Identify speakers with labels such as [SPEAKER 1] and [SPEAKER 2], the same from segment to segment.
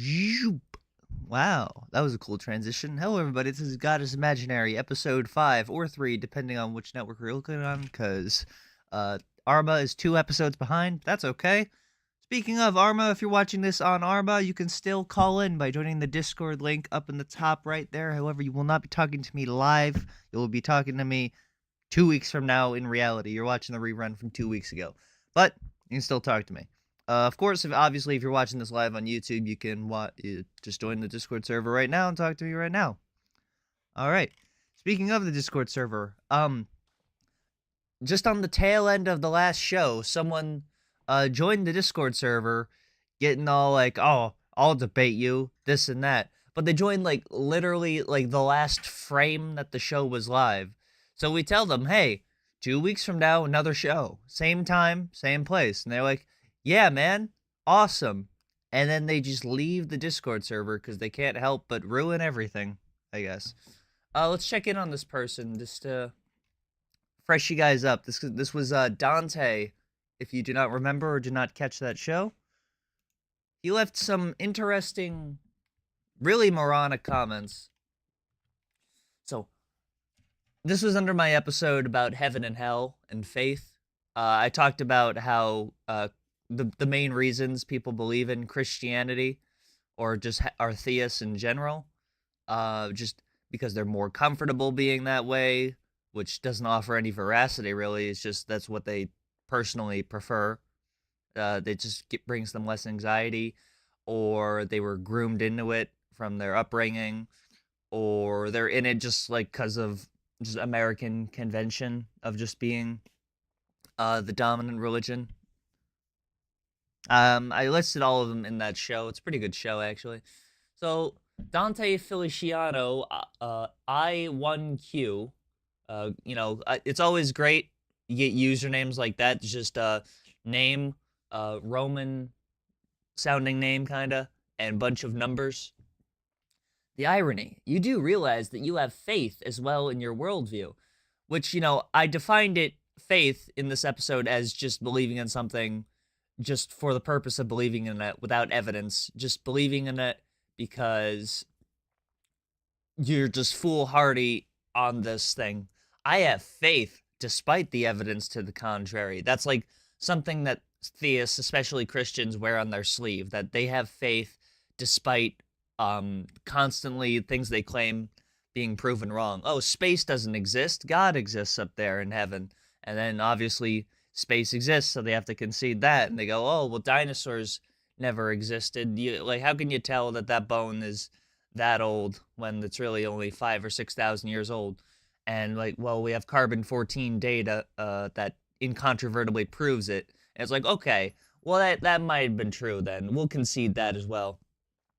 [SPEAKER 1] Zoop. Wow, that was a cool transition. Hello, everybody. This is God is Imaginary, episode 5 or 3, depending on which network you're looking on, because Arma is 2 episodes behind. That's okay. Speaking of Arma, if you're watching this on Arma, you can still call in by joining the Discord link up in the top right there. However, you will not be talking to me live. You'll be talking to me 2 weeks from now in reality. You're watching the rerun from 2 weeks ago. But you can still talk to me. Of course, if you're watching this live on YouTube, you can just join the Discord server right now and talk to me right now. All right. Speaking of the Discord server, just on the tail end of the last show, someone joined the Discord server, getting all like, "Oh, I'll debate you," this and that. But they joined like literally like the last frame that the show was live. So we tell them, "Hey, 2 weeks from now, another show, same time, same place," and they're like, "Yeah, man, awesome." And then they just leave the Discord server because they can't help but ruin everything, I guess. Let's check in on this person just to fresh you guys up. This was Dante. If you do not remember or do not catch that show, he left some interesting, really moronic comments. So this was under my episode about heaven and hell and faith. I talked about how the main reasons people believe in Christianity or just are theists in general, just because they're more comfortable being that way, which doesn't offer any veracity really. It's just that's what they personally prefer. It just brings them less anxiety, or they were groomed into it from their upbringing, or they're in it just like because of just American convention of just being the dominant religion. I listed all of them in that show. It's a pretty good show, actually. So, Dante Feliciano, I1Q, it's always great. You get usernames like that. It's just name, Roman sounding name, kind of, and bunch of numbers. The irony, you do realize that you have faith as well in your worldview, which, I defined faith in this episode as just believing in something just for the purpose of believing in it without evidence, just believing in it because you're just foolhardy on this thing. I have faith despite the evidence to the contrary. That's like something that theists, especially Christians, wear on their sleeve, that they have faith despite constantly things they claim being proven wrong. Oh, space doesn't exist. God exists up there in heaven. And then obviously space exists, so they have to concede that. And they go, oh, well, dinosaurs never existed. How can you tell that bone is that old when it's really only 5,000 or 6,000 years old? And well, we have carbon-14 data that incontrovertibly proves it. And it's like, okay, well, that might have been true then. We'll concede that as well.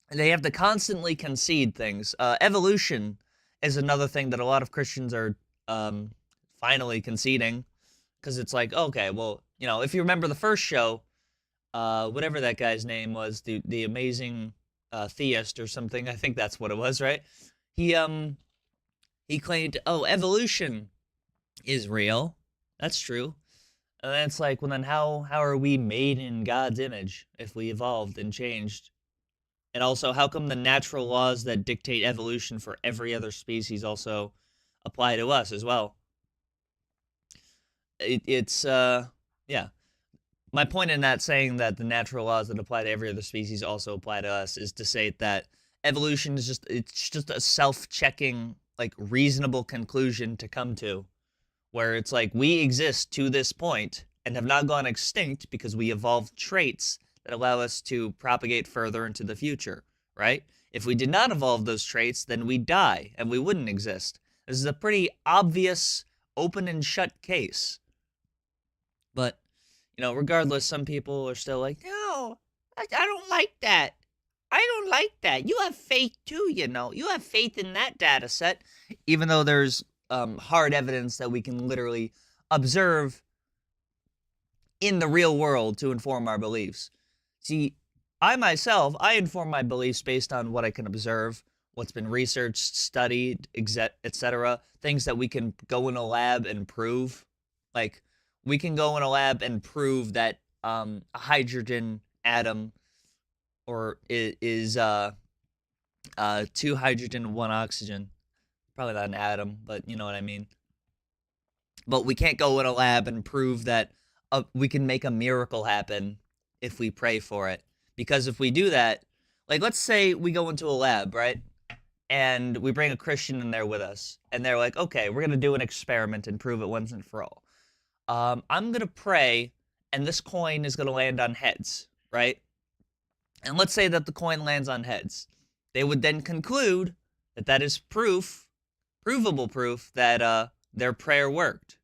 [SPEAKER 1] And they have to constantly concede things. Evolution is another thing that a lot of Christians are finally conceding, because it's like, okay, well, if you remember the first show, whatever that guy's name was, the amazing theist or something, I think that's what it was, right? He claimed, oh, evolution is real. That's true. And then it's like, well, then how are we made in God's image if we evolved and changed? And also, how come the natural laws that dictate evolution for every other species also apply to us as well? Yeah. My point in that saying that the natural laws that apply to every other species also apply to us is to say that evolution is just a self-checking, like, reasonable conclusion to come to, where it's like we exist to this point and have not gone extinct because we evolved traits that allow us to propagate further into the future, right? If we did not evolve those traits, then we'd die and we wouldn't exist. This is a pretty obvious open and shut case. But, regardless, some people are still like, no, I don't like that. I don't like that. You have faith too, You have faith in that data set. Even though there's hard evidence that we can literally observe in the real world to inform our beliefs. See, I inform my beliefs based on what I can observe, what's been researched, studied, etc. Things that we can go in a lab and prove. Like, we can go in a lab and prove that a hydrogen atom or is two hydrogen, one oxygen. Probably not an atom, but you know what I mean. But we can't go in a lab and prove that we can make a miracle happen if we pray for it. Because if we do that, like let's say we go into a lab, right? And we bring a Christian in there with us, and they're like, okay, we're gonna do an experiment and prove it once and for all. I'm gonna pray, and this coin is gonna land on heads, right? And let's say that the coin lands on heads. They would then conclude that that is provable proof that their prayer worked.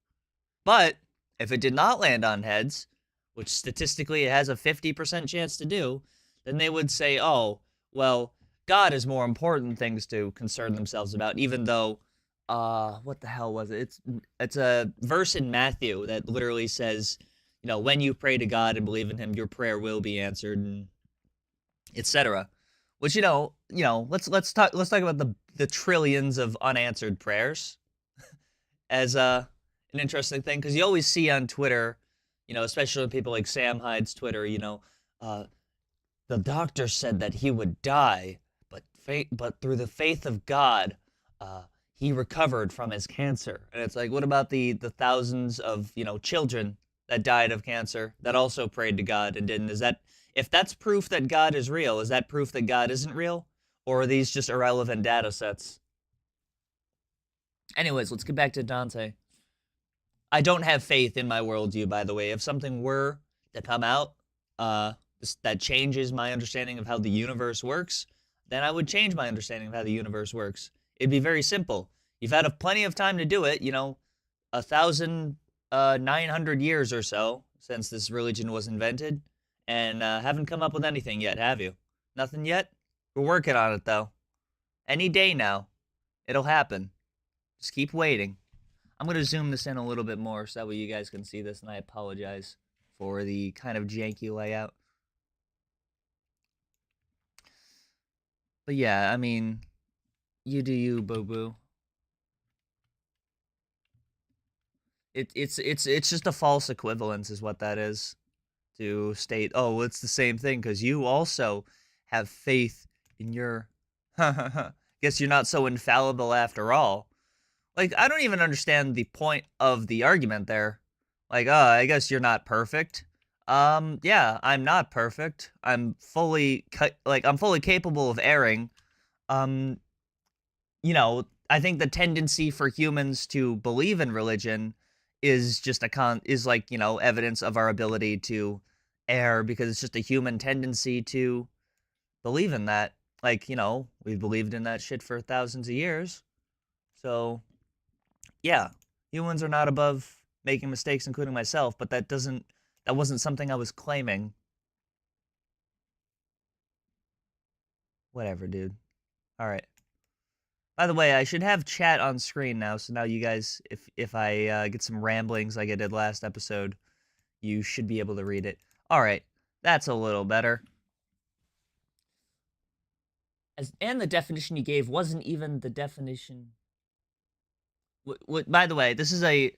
[SPEAKER 1] But if it did not land on heads, which statistically it has a 50% chance to do, then they would say, oh, well, God has more important things to concern themselves about, even though, what the hell was it? It's a verse in Matthew that literally says, you know, when you pray to God and believe in him, your prayer will be answered, and etc. Which, let's talk about the trillions of unanswered prayers as an interesting thing, because you always see on Twitter, especially with people like Sam Hyde's Twitter, the doctor said that he would die, but through the faith of God, he recovered from his cancer. And it's like, what about the thousands of children that died of cancer that also prayed to God and didn't? If that's proof that God is real, is that proof that God isn't real, or are these just irrelevant data sets? Anyways, let's get back to Dante. I don't have faith in my worldview, by the way. If something were to come out that changes my understanding of how the universe works, then I would change my understanding of how the universe works. It'd be very simple. You've had plenty of time to do it, 1,900 years or so since this religion was invented, and haven't come up with anything yet, have you? Nothing yet? We're working on it, though. Any day now, it'll happen. Just keep waiting. I'm going to zoom this in a little bit more so that way you guys can see this, and I apologize for the kind of janky layout. But yeah, I mean, you do you, boo-boo. It's just a false equivalence is what that is. To state, oh, well, it's the same thing because you also have faith in your... Guess you're not so infallible after all. Like, I don't even understand the point of the argument there. Like, I guess you're not perfect. Yeah, I'm not perfect. I'm fully capable of erring. I think the tendency for humans to believe in religion is just evidence of our ability to err, because it's just a human tendency to believe in that. Like, we've believed in that shit for thousands of years. So, yeah, humans are not above making mistakes, including myself, but that wasn't something I was claiming. Whatever, dude. All right. By the way, I should have chat on screen now, so now you guys, if I get some ramblings like I did last episode, you should be able to read it. All right, that's a little better. And the definition you gave wasn't even the definition. By the way, this is a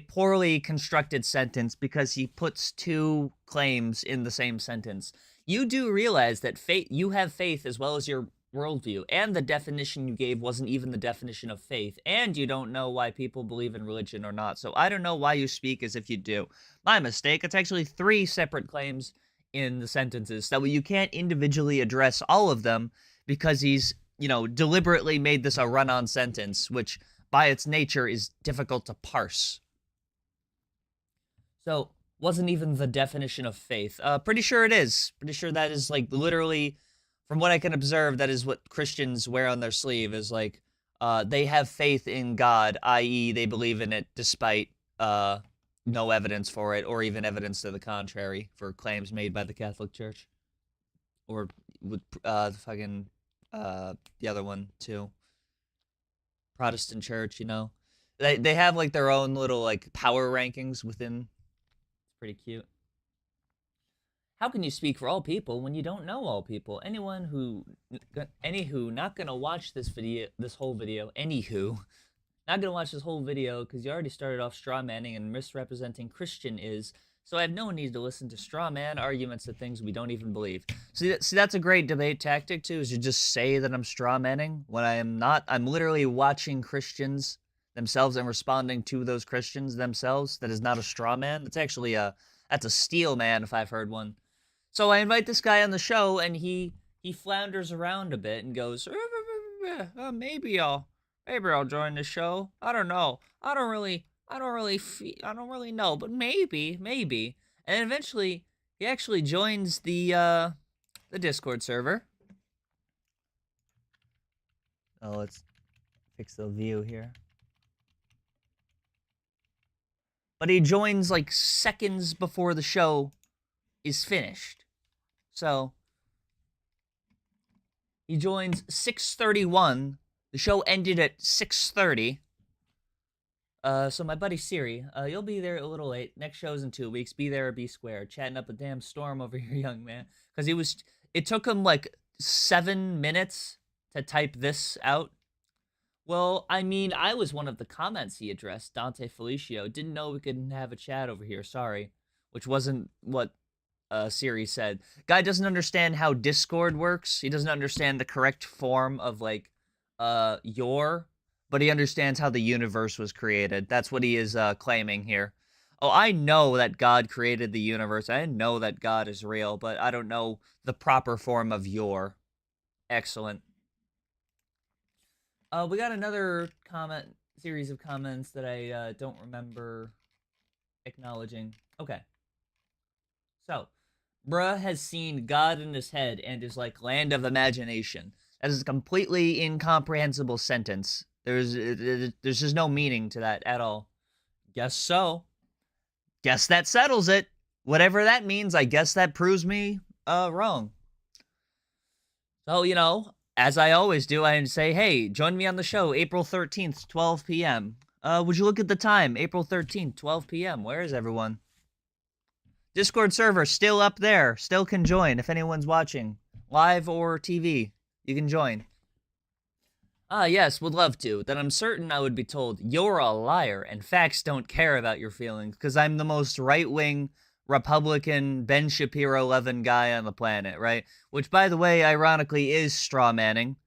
[SPEAKER 1] poorly constructed sentence because he puts two claims in the same sentence. You do realize that you have faith as well as your worldview, and the definition you gave wasn't even the definition of faith, and you don't know why people believe in religion or not, so I don't know why you speak as if you do. My mistake. It's actually 3 separate claims in the sentences, that way you can't individually address all of them, because he's, deliberately made this a run-on sentence, which by its nature is difficult to parse. So, wasn't even the definition of faith. Pretty sure it is. Pretty sure that is, literally... From what I can observe, that is what Christians wear on their sleeve, is they have faith in God, i.e. they believe in it despite no evidence for it, or even evidence to the contrary for claims made by the Catholic Church. Or with the other one, too. Protestant Church, They have, their own little, power rankings within. It's pretty cute. How can you speak for all people when you don't know all people? Anywho, not gonna watch this whole video, not gonna watch this whole video because you already started off strawmanning and misrepresenting Christian is So I have no need to listen to straw man arguments of things we don't even believe. See, that's a great debate tactic too, is to just say that I'm straw manning when I am not. I'm literally watching Christians themselves and responding to those Christians themselves. That is not a straw man. That's actually that's a steel man if I've heard one. So I invite this guy on the show, and he flounders around a bit and goes, maybe I'll join the show. I don't know. I don't really know, but maybe. And eventually, he actually joins the Discord server. Oh, let's fix the view here. But he joins like seconds before the show is finished. So he joins 6:31. The show ended at 6:30. So my buddy Siri, you'll be there a little late. Next show's in 2 weeks. Be there or be square. Chatting up a damn storm over here, young man. Because it took him like 7 minutes to type this out. Well, I mean, I was one of the comments he addressed, Dante Felicio. Didn't know we couldn't have a chat over here, sorry. Which wasn't what Siri said. Guy doesn't understand how Discord works. He doesn't understand the correct form of, like, but he understands how the universe was created. That's what he is claiming here. Oh, I know that God created the universe. I know that God is real, but I don't know the proper form of your. Excellent. We got another series of comments that I don't remember acknowledging. Okay. So, bruh has seen God in his head and is like land of imagination. That is a completely incomprehensible sentence. There's just no meaning to that at all. Guess so. Guess that settles it. Whatever that means, I guess that proves me wrong. So, you know, as I always do, I say, hey, join me on the show, April 13th, 12 p.m. Would you look at the time? April 13th, 12 p.m. Where is everyone? Discord server, still up there. Still can join if anyone's watching. Live or TV, you can join. Yes, would love to. Then I'm certain I would be told, you're a liar, and facts don't care about your feelings, because I'm the most right-wing Republican Ben Shapiro-11 guy on the planet, right? Which, by the way, ironically, is straw manning.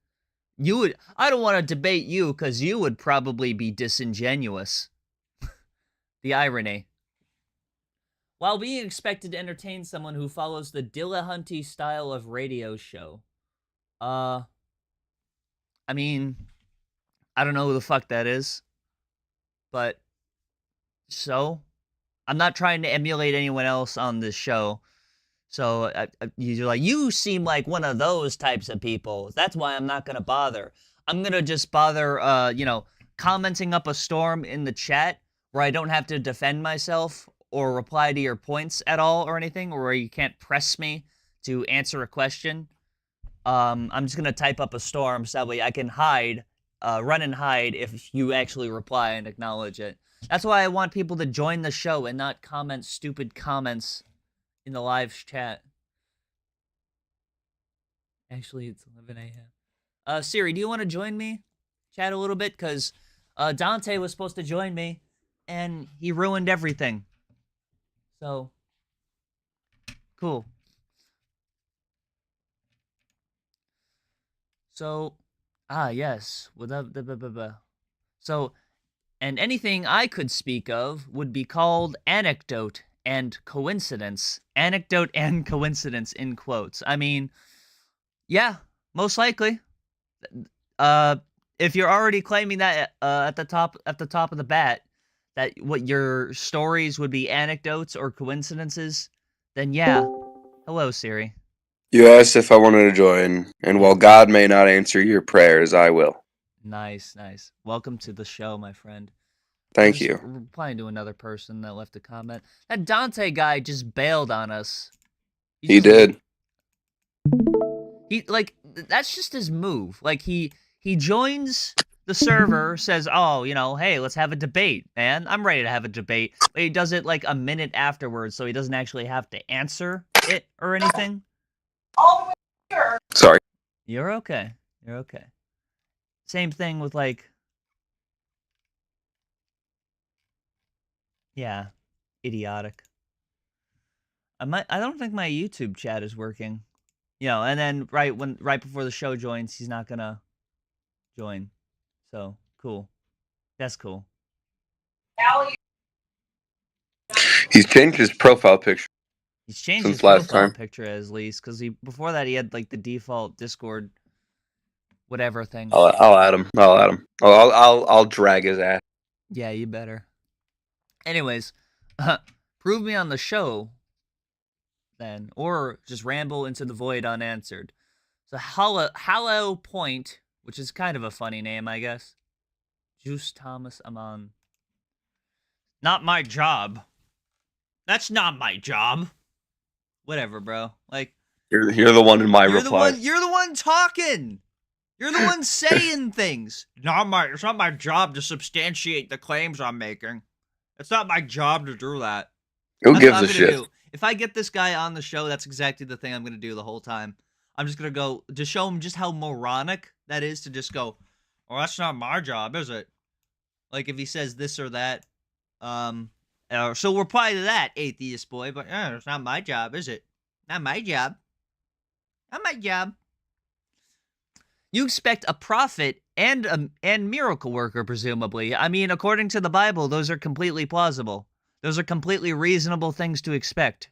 [SPEAKER 1] I don't want to debate you, because you would probably be disingenuous. The irony. While being expected to entertain someone who follows the Dillahunty style of radio show. I mean, I don't know who the fuck that is, but so I'm not trying to emulate anyone else on this show. So you're like, you seem like one of those types of people. That's why I'm not gonna bother. I'm gonna just bother, commenting up a storm in the chat where I don't have to defend myself or reply to your points at all or anything, or where you can't press me to answer a question. I'm just gonna type up a storm so that way I can run and hide if you actually reply and acknowledge it. That's why I want people to join the show and not comment stupid comments in the live chat. Actually, it's 11 a.m. Siri, do you want to join me? Chat a little bit? Because Dante was supposed to join me, and he ruined everything. So, cool. So, yes. So, and anything I could speak of would be called anecdote and coincidence. Anecdote and coincidence in quotes. I mean, yeah, most likely. If you're already claiming that at the top of the bat, that what your stories would be anecdotes or coincidences, then yeah. Hello, Siri.
[SPEAKER 2] You asked if I wanted to join, and while God may not answer your prayers, I will.
[SPEAKER 1] Nice. Welcome to the show, my friend.
[SPEAKER 2] Thank you.
[SPEAKER 1] Replying to another person that left a comment. That Dante guy just bailed on us.
[SPEAKER 2] He did.
[SPEAKER 1] That's just his move. Like, he joins the server, says, oh, hey, let's have a debate, man. I'm ready to have a debate. But he does it like a minute afterwards, so he doesn't actually have to answer it or anything.
[SPEAKER 3] All the way here.
[SPEAKER 2] Sorry.
[SPEAKER 1] You're okay. Same thing with, like... Yeah. Idiotic. I don't think my YouTube chat is working. And then right before the show joins, he's not gonna join. So cool. That's cool.
[SPEAKER 3] Allie,
[SPEAKER 2] He's changed his profile picture
[SPEAKER 1] He's changed
[SPEAKER 2] since
[SPEAKER 1] his
[SPEAKER 2] last
[SPEAKER 1] profile
[SPEAKER 2] time.
[SPEAKER 1] picture at least, because before that he had like the default Discord whatever thing.
[SPEAKER 2] I'll add him. I'll drag his ass.
[SPEAKER 1] Yeah, you better. Anyways, prove me on the show then, or just ramble into the void unanswered. So Hallow Point, which is kind of a funny name, I guess. Juice Thomas Amon. Not my job. That's not my job. Whatever, bro. Like
[SPEAKER 2] You're the one in my reply.
[SPEAKER 1] You're the one talking. You're the one saying things. It's not my job to substantiate the claims I'm making. It's not my job to do that.
[SPEAKER 2] Who gives a shit?
[SPEAKER 1] If I get this guy on the show, that's exactly the thing I'm going to do the whole time. I'm just going to go to show him just how moronic that is to just go, oh, that's not my job, is it? Like if he says this or that. So reply to that, atheist boy. But it's not my job, is it? Not my job. Not my job. You expect a prophet and miracle worker, presumably. I mean, according to the Bible, those are completely plausible. Those are completely reasonable things to expect.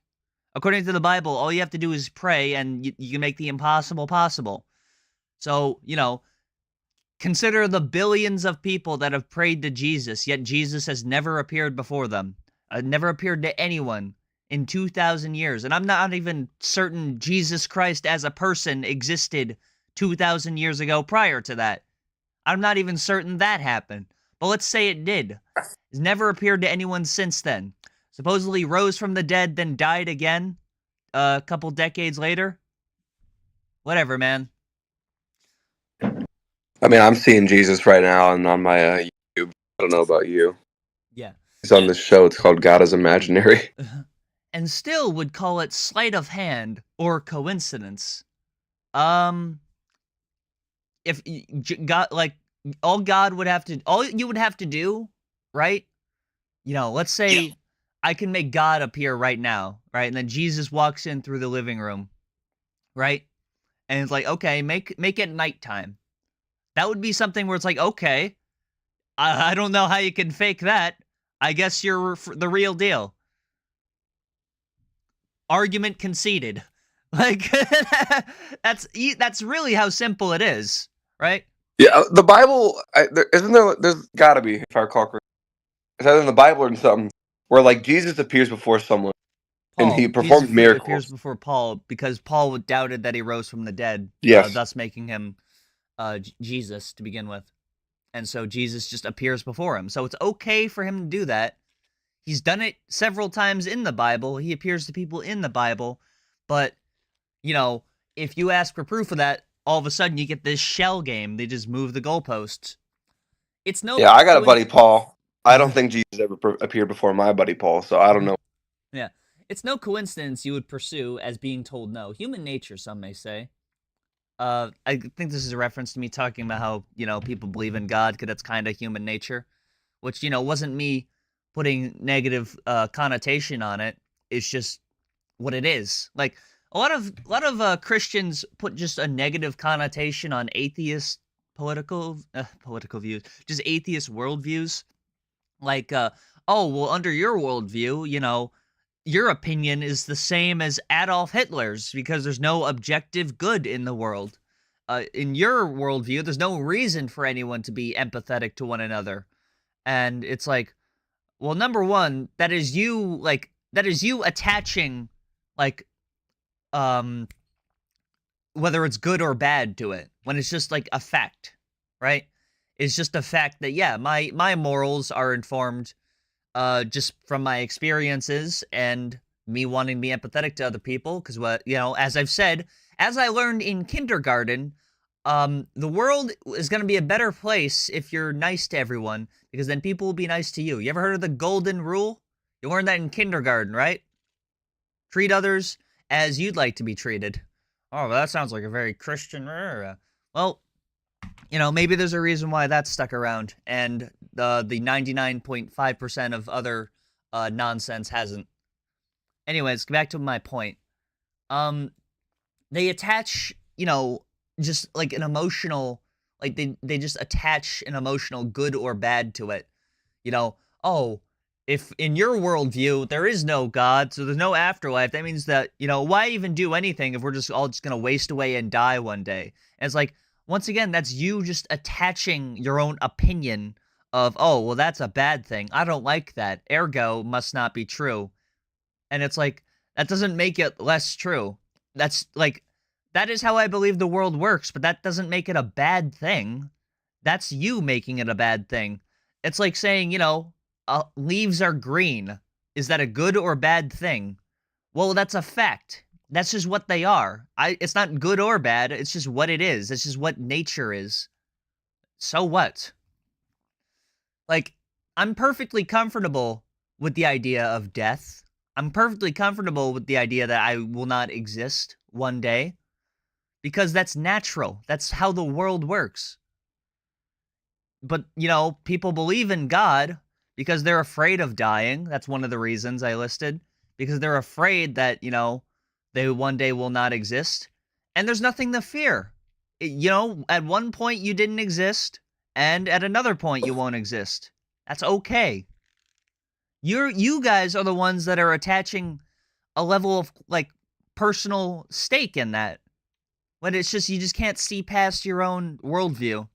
[SPEAKER 1] According to the Bible, all you have to do is pray, and you can make the impossible possible. So, consider the billions of people that have prayed to Jesus, yet Jesus has never appeared before them. Never appeared to anyone in 2,000 years. And I'm not even certain Jesus Christ as a person existed 2,000 years ago prior to that. I'm not even certain that happened. But let's say it did. He's never appeared to anyone since then. Supposedly rose from the dead, then died again a couple decades later. Whatever, man.
[SPEAKER 2] I mean, I'm seeing Jesus right now and on my YouTube. I don't know about you.
[SPEAKER 1] Yeah.
[SPEAKER 2] He's on this show. It's called God is Imaginary.
[SPEAKER 1] And still would call it sleight of hand or coincidence. If God, like, all you would have to do, right? Let's say I can make God appear right now, right? And then Jesus walks in through the living room, right? And it's like, okay, make it nighttime. That would be something where it's like, okay, I don't know how you can fake that. I guess you're the real deal. Argument conceded. Like, that's really how simple it is, right?
[SPEAKER 2] Yeah, the Bible, there's gotta be, if I recall correctly, it's either in the Bible or in something, where, like, Jesus appears before someone, and he performs
[SPEAKER 1] Jesus
[SPEAKER 2] miracles.
[SPEAKER 1] appears before Paul, because Paul doubted that he rose from the dead,
[SPEAKER 2] Yes.
[SPEAKER 1] Thus making him Jesus to begin with. And so Jesus just appears before him. So it's okay for him to do that. He's done it several times in the Bible. He appears to people in the Bible. But, if you ask for proof of that, all of a sudden you get this shell game. They just move the goalposts. It's no.
[SPEAKER 2] Yeah, I got a buddy, Paul. I don't think Jesus ever appeared before my buddy, Paul, so I don't know.
[SPEAKER 1] Yeah. It's no coincidence you would pursue as being told no. Human nature, some may say. I think this is a reference to me talking about how, people believe in God because that's kind of human nature, which, wasn't me putting negative connotation on it. It's just what it is. Like, a lot of Christians put just a negative connotation on atheist political views, just atheist worldviews. Like, oh, well, under your worldview, your opinion is the same as Adolf Hitler's because there's no objective good in the world. In your worldview, there's no reason for anyone to be empathetic to one another. And it's like, well, number one, that is you attaching, like, whether it's good or bad to it, when it's just like a fact, right? It's just a fact that, yeah, my morals are informed just from my experiences and me wanting to be empathetic to other people. Because, as I've said, as I learned in kindergarten, the world is going to be a better place if you're nice to everyone, because then people will be nice to you. You ever heard of the golden rule? You learned that in kindergarten, right? Treat others as you'd like to be treated. Oh, well, that sounds like a very Christian. Well, maybe there's a reason why that's stuck around, and the 99.5% of other nonsense hasn't. anyways, back to my point. They attach, just like an emotional, like they just attach an emotional good or bad to it. Oh, if in your worldview there is no God, so there's no afterlife, that means that, why even do anything if we're just all just gonna waste away and die one day? And it's like, once again, that's you just attaching your own opinion of, oh, well, that's a bad thing. I don't like that. Ergo must not be true. And it's like, that doesn't make it less true. That's like, that is how I believe the world works, but that doesn't make it a bad thing. That's you making it a bad thing. It's like saying, leaves are green. Is that a good or bad thing? Well, that's a fact. That's just what they are. It's not good or bad. It's just what it is. It's just what nature is. So what? Like, I'm perfectly comfortable with the idea of death. I'm perfectly comfortable with the idea that I will not exist one day. Because that's natural. That's how the world works. But, people believe in God because they're afraid of dying. That's one of the reasons I listed. Because they're afraid that, they one day will not exist. And there's nothing to fear. At one point you didn't exist, and at another point you won't exist. That's okay. You guys are the ones that are attaching a level of, like, personal stake in that. When it's just, you just can't see past your own worldview.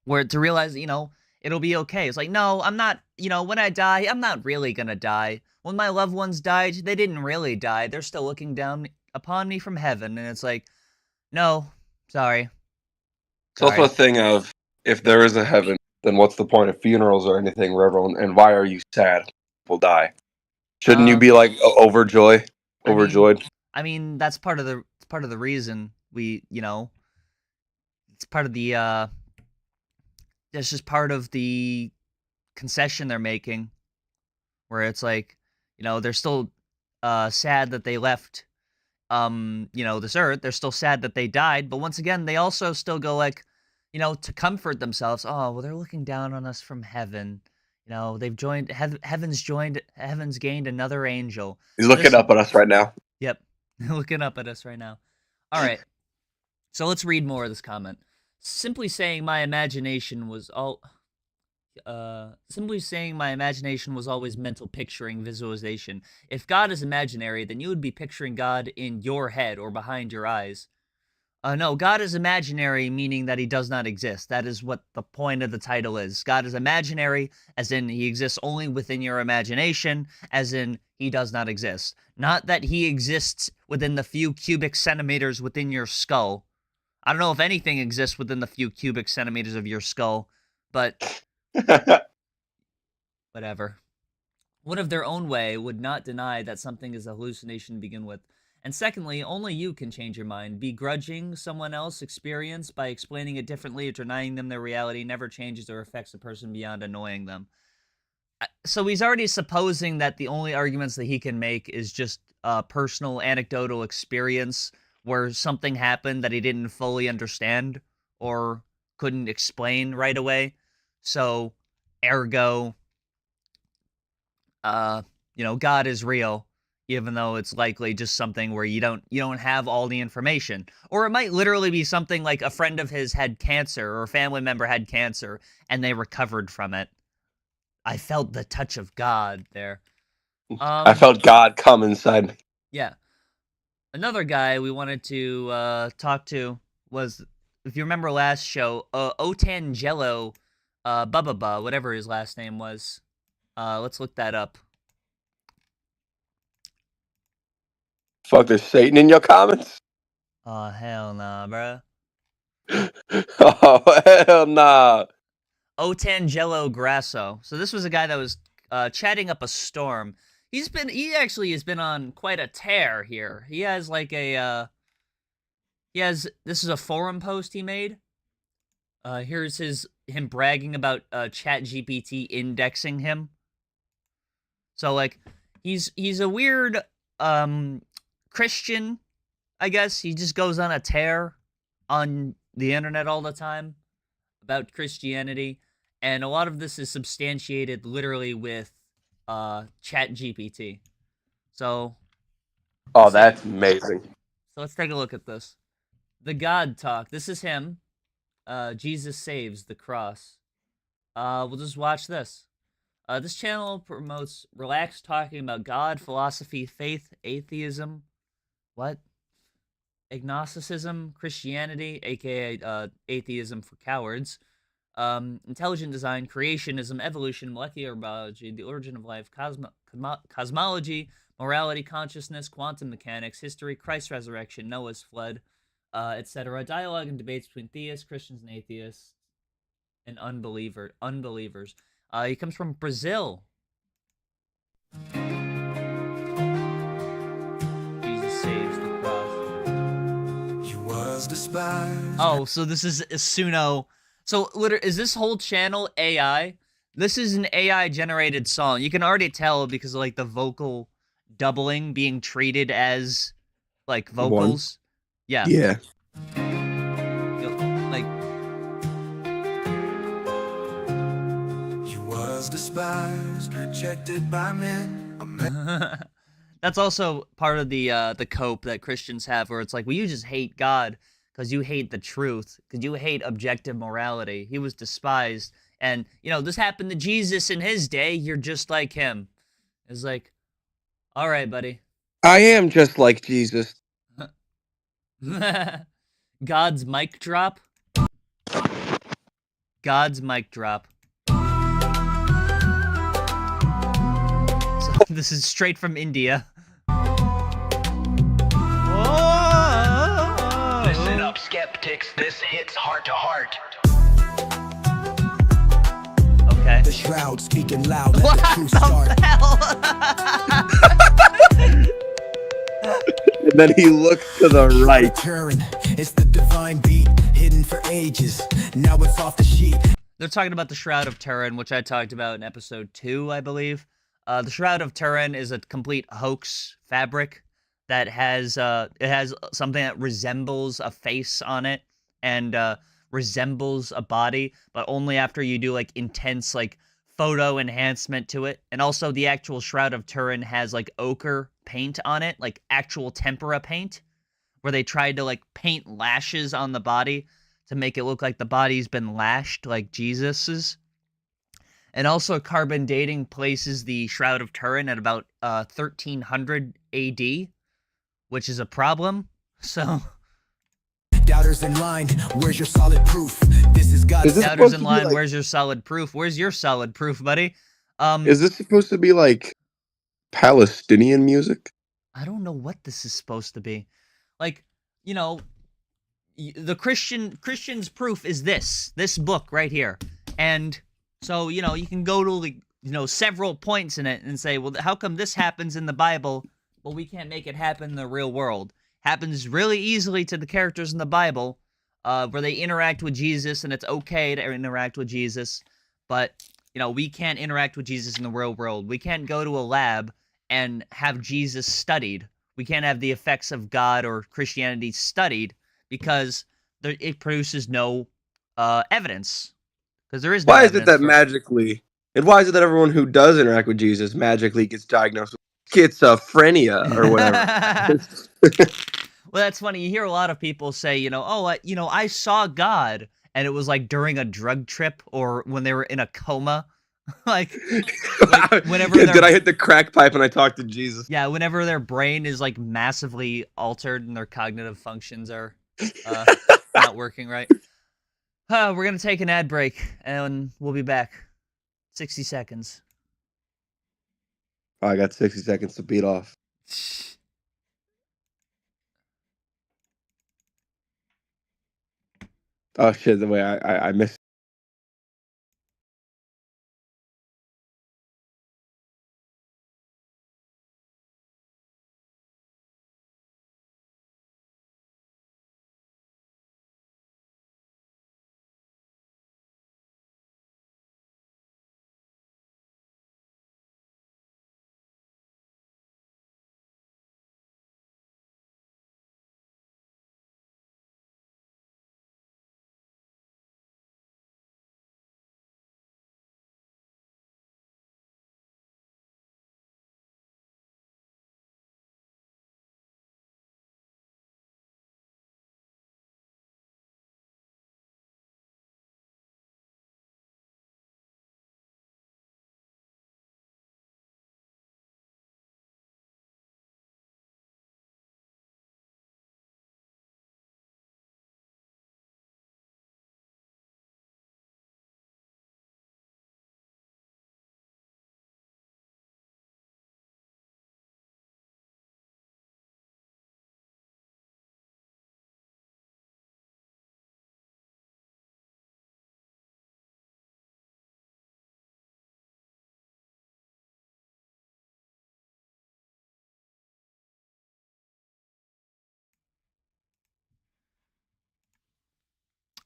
[SPEAKER 1] Where to realize, it'll be okay. It's like, no, I'm not, when I die, I'm not really gonna die. When my loved ones died, they didn't really die. They're still looking down upon me from heaven. And it's like, no, sorry.
[SPEAKER 2] It's also a thing of, if there is a heaven, then what's the point of funerals or anything where everyone, and why are you sad people die? Shouldn't you be like overjoyed?
[SPEAKER 1] I mean, that's part of the reason we, it's part of the, it's just part of the concession they're making, where it's like, they're still sad that they left, this earth. They're still sad that they died, but once again, they also still go like, to comfort themselves. Oh, well, they're looking down on us from heaven. They've joined heaven's gained another angel.
[SPEAKER 2] He's looking up at us right now.
[SPEAKER 1] Yep, looking up at us right now. All right, so let's read more of this comment. Simply saying my imagination was always mental picturing, visualization. If God is imaginary, then you would be picturing God in your head or behind your eyes. No, God is imaginary, meaning that he does not exist. That is what the point of the title is. God is imaginary, as in he exists only within your imagination, as in he does not exist. Not that he exists within the few cubic centimeters within your skull. I don't know if anything exists within the few cubic centimeters of your skull, but whatever. One of their own way would not deny that something is a hallucination to begin with. And secondly, only you can change your mind. Begrudging someone else's experience by explaining it differently or denying them their reality never changes or affects a person beyond annoying them. So he's already supposing that the only arguments that he can make is just personal anecdotal experience where something happened that he didn't fully understand or couldn't explain right away. So, ergo, God is real, even though it's likely just something where you don't have all the information. Or it might literally be something like a friend of his had cancer or a family member had cancer and they recovered from it. I felt the touch of God there.
[SPEAKER 2] I felt God come inside me.
[SPEAKER 1] Yeah. Another guy we wanted to talk to was, if you remember last show, Otangelo Bubba, whatever his last name was. Let's look that up.
[SPEAKER 2] Fuck, there's Satan in your comments?
[SPEAKER 1] Oh, hell nah, bruh.
[SPEAKER 2] Oh, hell nah.
[SPEAKER 1] Otangelo Grasso. So this was a guy that was chatting up a storm. He actually has been on quite a tear here. He has like this is a forum post he made. Here's him bragging about ChatGPT indexing him. So like he's a weird Christian, I guess. He just goes on a tear on the internet all the time about Christianity, and a lot of this is substantiated literally with ChatGPT. So,
[SPEAKER 2] Oh, that's amazing.
[SPEAKER 1] so let's take a look at this. The God Talk. This is him. Jesus Saves the Cross. We'll just watch this. This channel promotes relaxed talking about God, philosophy, faith, atheism, what? Agnosticism, Christianity, aka atheism for cowards, intelligent design, creationism, evolution, molecular biology, the origin of life, cosmology, morality, consciousness, quantum mechanics, history, Christ's resurrection, Noah's flood, etc. Dialogue and debates between theists, Christians, and atheists, and unbelievers. He comes from Brazil. Jesus saves the cross. He was despised. Oh, so this is Asuno. So, is this whole channel AI? This is an AI-generated song. You can already tell because of, like, the vocal doubling being treated as, like, vocals. Yeah.
[SPEAKER 2] Yeah.
[SPEAKER 1] Like... He was despised, rejected by men. That's also part of the cope that Christians have, where it's like, well, you just hate God because you hate the truth, because you hate objective morality. He was despised, and this happened to Jesus in his day. You're just like him. It's like, all right, buddy.
[SPEAKER 2] I am just like Jesus.
[SPEAKER 1] God's mic drop. God's mic drop. So this is straight from India.
[SPEAKER 4] Listen up, skeptics. This hits heart to heart.
[SPEAKER 1] Okay.
[SPEAKER 4] The shroud speaking loud.
[SPEAKER 1] What the hell?
[SPEAKER 2] And then he looks to the right.
[SPEAKER 4] It's the divine beat, hidden for ages. Now it's off the sheet.
[SPEAKER 1] They're talking about the Shroud of Turin, which I talked about in episode 2, I believe. The Shroud of Turin is a complete hoax fabric that has something that resembles a face on it and resembles a body, but only after you do like intense like photo enhancement to it. And also the actual Shroud of Turin has like ochre paint on it, like actual tempera paint, where they tried to like paint lashes on the body to make it look like the body's been lashed like Jesus's. And also carbon dating places the Shroud of Turin at about 1300 AD, which is a problem. So
[SPEAKER 4] doubters in line, where's your solid proof? This is God's
[SPEAKER 1] doubters in line, like... where's your solid proof? Where's your solid proof, buddy?
[SPEAKER 2] Is this supposed to be like Palestinian music?
[SPEAKER 1] I don't know what this is supposed to be. Like, the Christian's proof is this book right here. And so, you can go to several points in it and say, well, how come this happens in the Bible, but we can't make it happen in the real world? Happens really easily to the characters in the Bible, where they interact with Jesus, and it's okay to interact with Jesus, but, we can't interact with Jesus in the real world. We can't go to a lab and have Jesus studied. We can't have the effects of God or Christianity studied because it produces no evidence. Because there is no
[SPEAKER 2] Why is it that magically, and why is it that everyone who does interact with Jesus magically gets diagnosed with schizophrenia or whatever?
[SPEAKER 1] Well, that's funny. You hear a lot of people say, I saw God, and it was like during a drug trip or when they were in a coma. like whenever
[SPEAKER 2] did I hit the crack pipe and I talked to Jesus?
[SPEAKER 1] Yeah, whenever their brain is like massively altered and their cognitive functions are not working right. We're gonna take an ad break and we'll be back. 60 seconds.
[SPEAKER 2] I got 60 seconds to beat off. Oh shit! The way I missed.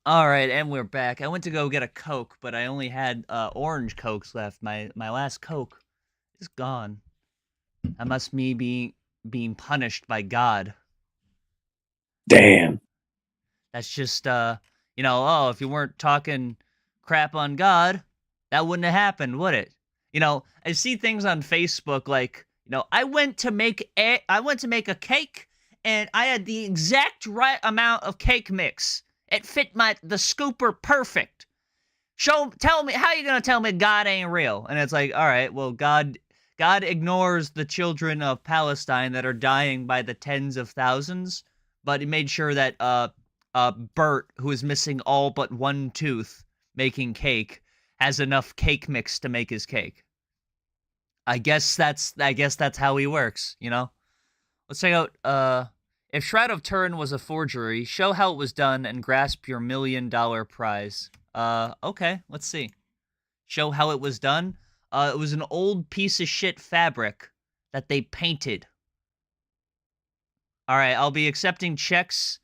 [SPEAKER 1] All right, and we're back. I went to go get a Coke, but I only had orange Cokes left. My last Coke is gone. That must me being punished by God.
[SPEAKER 2] Damn.
[SPEAKER 1] That's just oh, if you weren't talking crap on God, that wouldn't have happened, would it? I see things on Facebook like, I went to make a cake and I had the exact right amount of cake mix. It fit the scooper perfect. Tell me, how you gonna tell me God ain't real? And it's like, all right, well, God ignores the children of Palestine that are dying by the tens of thousands, but he made sure that Bert, who is missing all but one tooth making cake, has enough cake mix to make his cake. I guess that's how he works, Let's check out if Shroud of Turin was a forgery, show how it was done and grasp your $1 million prize. Okay, let's see. Show how it was done. It was an old piece of shit fabric that they painted. All right, I'll be accepting checks.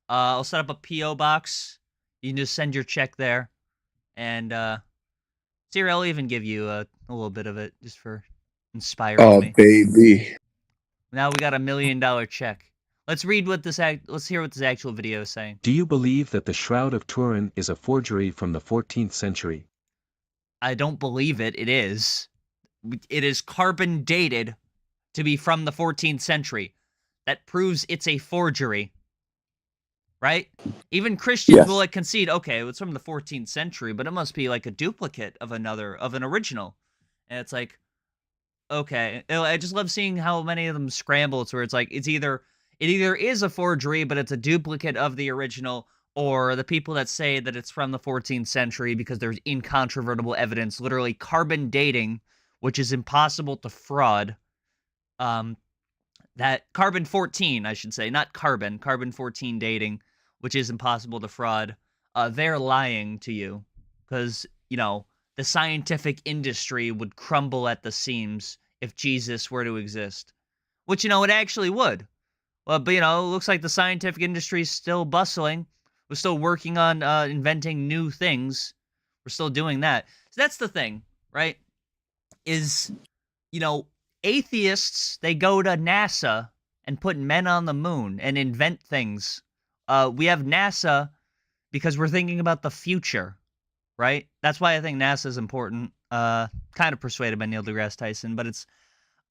[SPEAKER 1] I'll set up a P.O. box. You can just send your check there. And, Siri, I'll even give you a little bit of it just for inspiring me.
[SPEAKER 2] Oh, baby.
[SPEAKER 1] Now we got $1 million check. Let's read let's hear what this actual video is saying.
[SPEAKER 5] Do you believe that the Shroud of Turin is a forgery from the 14th century?
[SPEAKER 1] I don't believe it. It is. It is carbon dated to be from the 14th century. That proves it's a forgery. Right? Even Christians will concede, okay, it's from the 14th century, but it must be like a duplicate of an original. And it's like, okay. I just love seeing how many of them scramble. It's where it's like, it either is a forgery, but it's a duplicate of the original, or the people that say that it's from the 14th century because there's incontrovertible evidence, literally carbon dating, which is impossible to fraud. That carbon 14, I should say, not carbon 14 dating, which is impossible to fraud. They're lying to you because, the scientific industry would crumble at the seams if Jesus were to exist, which, it actually would. Well, but, it looks like the scientific industry is still bustling. We're still working on inventing new things. We're still doing that. So that's the thing, right? Is, atheists, they go to NASA and put men on the moon and invent things. We have NASA because we're thinking about the future, right? That's why I think NASA is important. Kind of persuaded by Neil deGrasse Tyson, but it's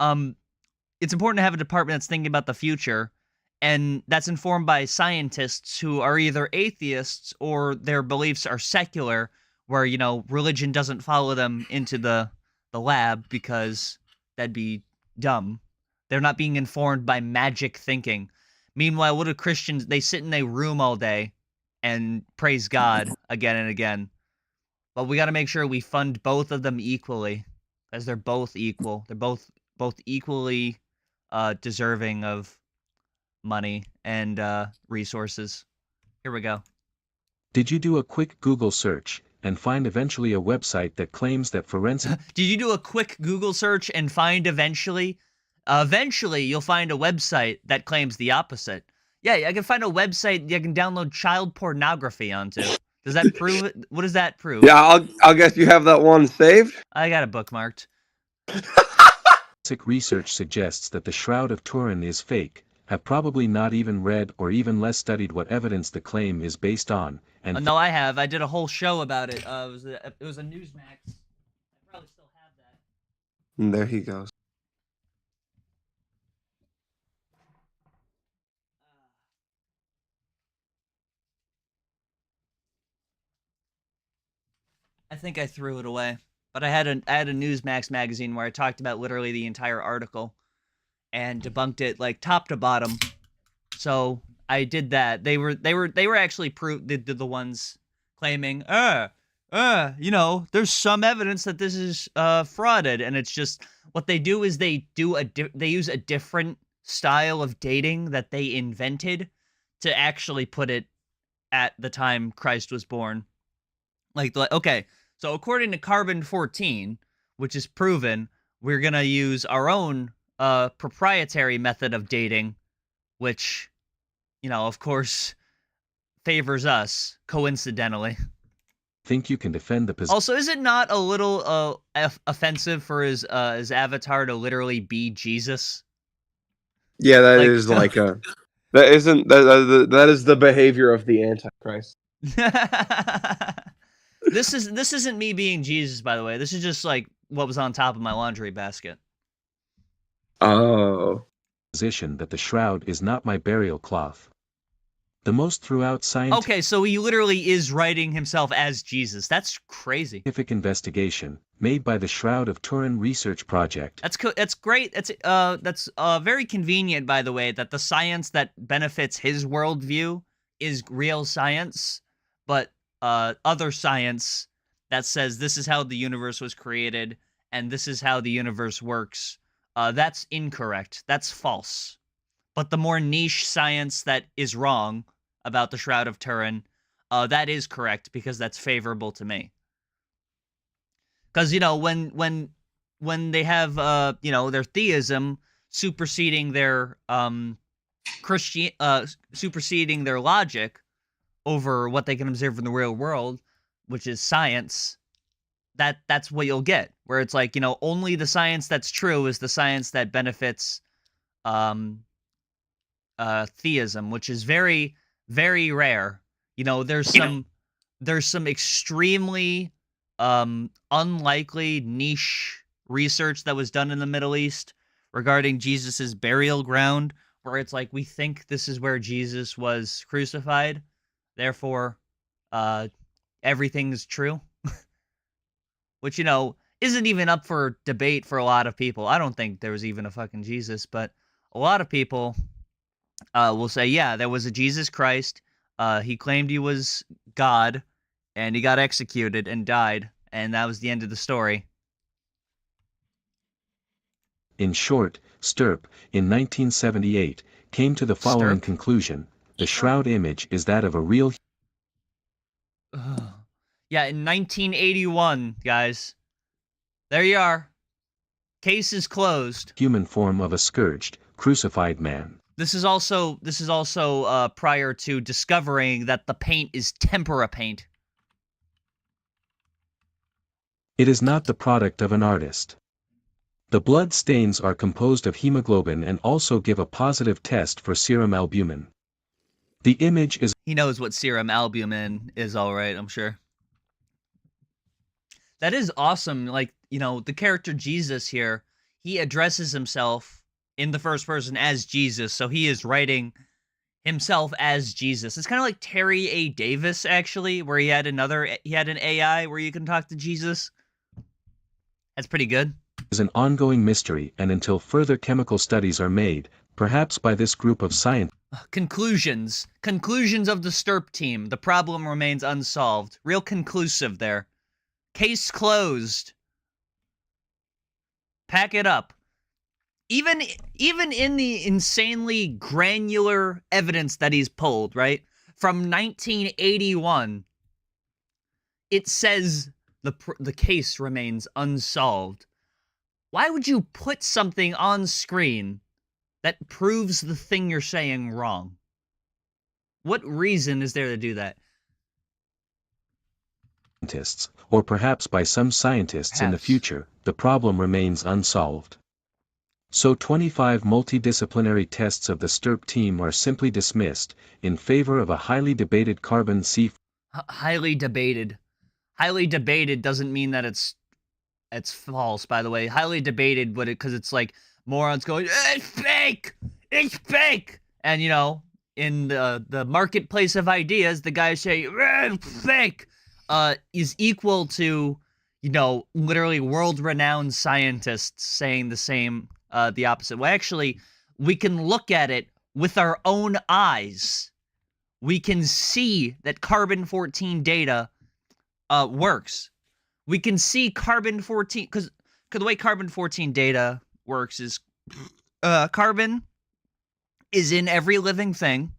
[SPEAKER 1] important to have a department that's thinking about the future, and that's informed by scientists who are either atheists or their beliefs are secular, where, religion doesn't follow them into the lab because that'd be dumb. They're not being informed by magic thinking. Meanwhile, what do Christians? They sit in a room all day and praise God again and again. But we got to make sure we fund both of them equally, as they're both equal. They're both equally deserving of money and resources. Here we go.
[SPEAKER 5] Did you do a quick Google search and find eventually a website that claims that forensic...
[SPEAKER 1] Did you do a quick Google search and find eventually? Eventually, you'll find a website that claims the opposite. Yeah, I can find a website you can download child pornography onto. Does that prove it? What does that prove?
[SPEAKER 2] Yeah, I'll guess you have that one saved.
[SPEAKER 1] I got it bookmarked.
[SPEAKER 5] Forensic research suggests that the Shroud of Turin is fake, have probably not even read or even less studied what evidence the claim is based on, and
[SPEAKER 1] No, I have. I did a whole show about it. It was a Newsmax. I probably still have that.
[SPEAKER 2] And there he goes.
[SPEAKER 1] I think I threw it away. But I had a Newsmax magazine where I talked about literally the entire article and debunked it like top to bottom. So I did that. They were actually the ones claiming, there's some evidence that this is frauded, and it's just what they do is they use a different style of dating that they invented to actually put it at the time Christ was born. Okay, so according to Carbon 14, which is proven, we're gonna use our own proprietary method of dating, which, of course, favors us, coincidentally.
[SPEAKER 5] Think you can defend the position?
[SPEAKER 1] Also, is it not a little offensive for his avatar to literally be Jesus?
[SPEAKER 2] Yeah, that
[SPEAKER 1] Like,
[SPEAKER 2] is like a that isn't that is the behavior of the Antichrist.
[SPEAKER 1] This isn't me being Jesus, by the way. This is just like what was on top of my laundry basket.
[SPEAKER 2] Oh.
[SPEAKER 5] That the shroud is not my burial cloth. The most throughout scientific
[SPEAKER 1] Okay, so he literally is writing himself as Jesus. That's crazy.
[SPEAKER 5] investigation made by the Shroud of Turin Research Project.
[SPEAKER 1] That's great. That's very convenient, by the way, that the science that benefits his worldview is real science, but other science that says this is how the universe was created and this is how the universe works, that's incorrect. That's false. But the more niche science that is wrong about the Shroud of Turin, that is correct because that's favorable to me. Because, you know, when they have, you know, their theism superseding their superseding their logic over what they can observe in the real world, which is science, that's what you'll get. Where it's like, you know, only the science that's true is the science that benefits theism, which is very, very rare. You know, there's some extremely unlikely niche research that was done in the Middle East regarding Jesus's burial ground, where it's like, we think this is where Jesus was crucified, therefore everything's true. Which, you know, isn't even up for debate for a lot of people. I don't think there was even a fucking Jesus, but a lot of people will say, yeah, there was a Jesus Christ. He claimed he was God, and he got executed and died, and that was the end of the story.
[SPEAKER 5] In short, Stirp, in 1978, came to the following
[SPEAKER 1] Stirp?
[SPEAKER 5] conclusion. The shroud image is that of a real
[SPEAKER 1] Yeah, in 1981, guys. There you are. Case is closed.
[SPEAKER 5] human form of a scourged, crucified man.
[SPEAKER 1] This is also prior to discovering that the paint is tempera paint.
[SPEAKER 5] It is not the product of an artist. The blood stains are composed of hemoglobin and also give a positive test for serum albumin. The image is
[SPEAKER 1] He knows what serum albumin is, all right, I'm sure. That is awesome. Like, you know, the character Jesus here, he addresses himself in the first person as Jesus, so he is writing himself as Jesus. It's kind of like Terry A. Davis, actually, where he had an AI where you can talk to Jesus. That's pretty good.
[SPEAKER 5] is an ongoing mystery, and until further chemical studies are made, perhaps by this group of scientists,
[SPEAKER 1] Conclusions of the Stirp team. The problem remains unsolved. Real conclusive there. Case closed. Pack it up. Even in the insanely granular evidence that he's pulled, right? From 1981, it says the case remains unsolved. Why would you put something on screen that proves the thing you're saying wrong? What reason is there to do that?
[SPEAKER 5] or perhaps by some scientists in the
[SPEAKER 1] Perhaps.
[SPEAKER 5] future, the problem remains unsolved. So 25 multidisciplinary tests of the Stirp team are simply dismissed, in favor of a highly debated carbon C.
[SPEAKER 1] Highly debated. Highly debated doesn't mean that it's false, by the way. Highly debated, but because it's like morons going, it's fake! It's fake! And, you know, in the marketplace of ideas, the guys say, it's fake! Is equal to, you know, literally world-renowned scientists saying the opposite. Well, actually, we can look at it with our own eyes. We can see that carbon-14 data works. We can see carbon-14, because the way carbon-14 data works is carbon is in every living thing.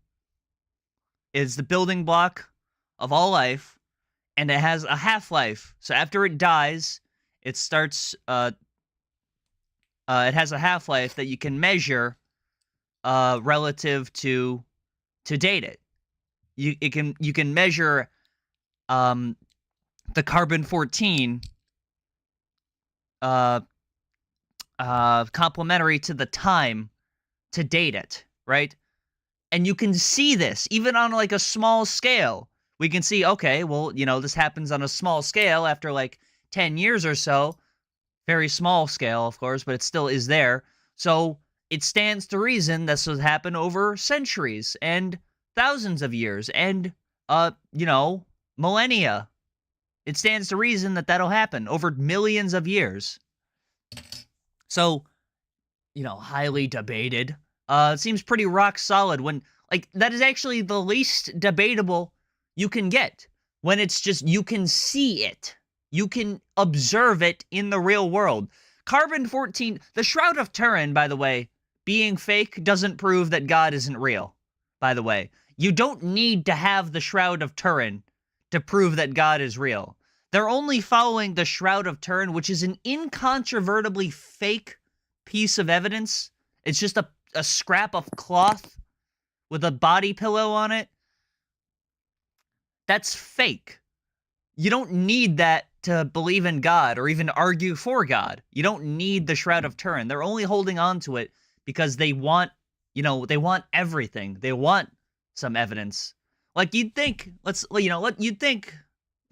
[SPEAKER 1] It's the building block of all life, and it has a half-life. So after it dies, it starts it has a half-life that you can measure relative to date it. you can measure the carbon-14 complementary to the time to date it, right? And you can see this even on like a small scale. We can see, okay, well, this happens on a small scale after like 10 years or so. Very small scale, of course, but it still is there. So it stands to reason this would happen over centuries and thousands of years and, millennia. It stands to reason that that'll happen over millions of years. So, highly debated. It seems pretty rock solid when, that is actually the least debatable you can get. When it's just, you can see it. You can observe it in the real world. Carbon-14, the Shroud of Turin, by the way, being fake doesn't prove that God isn't real, by the way. You don't need to have the Shroud of Turin to prove that God is real. They're only following the Shroud of Turin, which is an incontrovertibly fake piece of evidence. It's just a scrap of cloth with a body pillow on it. That's fake. You don't need that to believe in God or even argue for God. You don't need the Shroud of Turin. They're only holding on to it because they want, they want everything. They want some evidence. Like you'd think, let's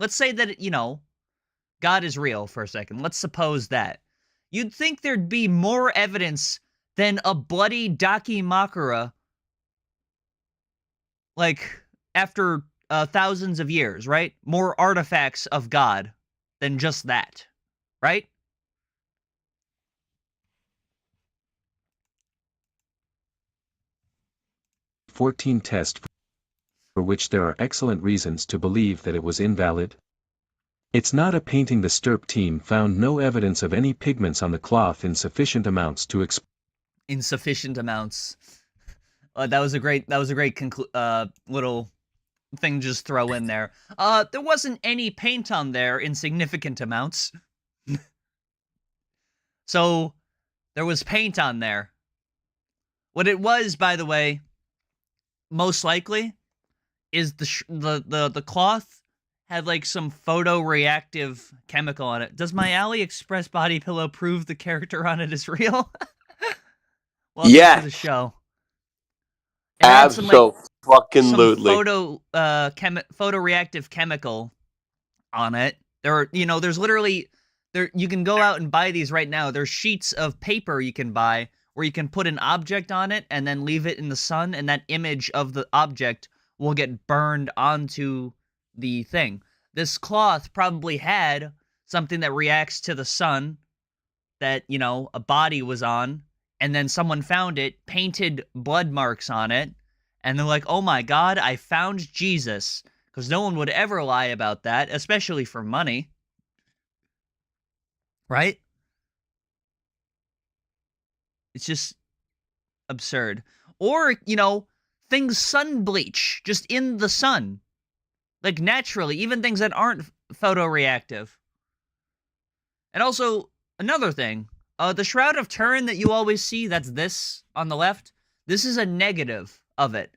[SPEAKER 1] say that, God is real for a second. Let's suppose that. You'd think there'd be more evidence than a bloody Dakimakura, after thousands of years, right? More artifacts of God than just that, right?
[SPEAKER 5] '14 test for which there are excellent reasons to believe that it was invalid. It's not a painting. The STURP team found no evidence of any pigments on the cloth in sufficient amounts to
[SPEAKER 1] insufficient amounts. That was a great little thing just throw in there. There wasn't any paint on there in significant amounts. So there was paint on there. What it was, by the way, most likely is the cloth had some photoreactive chemical on it. Does my AliExpress body pillow prove the character on it is real? Welcome to the show.
[SPEAKER 2] Absolutely.
[SPEAKER 1] Photoreactive chemical on it. There's literally you can go out and buy these right now. There's sheets of paper you can buy where you can put an object on it and then leave it in the sun, and that image of the object will get burned onto the thing. This cloth probably had something that reacts to the sun that, a body was on, and then someone found it, painted blood marks on it, and they're like, oh my God, I found Jesus. Because no one would ever lie about that, especially for money. Right? It's just absurd. Or, things sun bleach just in the sun. Naturally, even things that aren't photoreactive. And also, another thing, the Shroud of Turin that you always see, that's this on the left, this is a negative of it.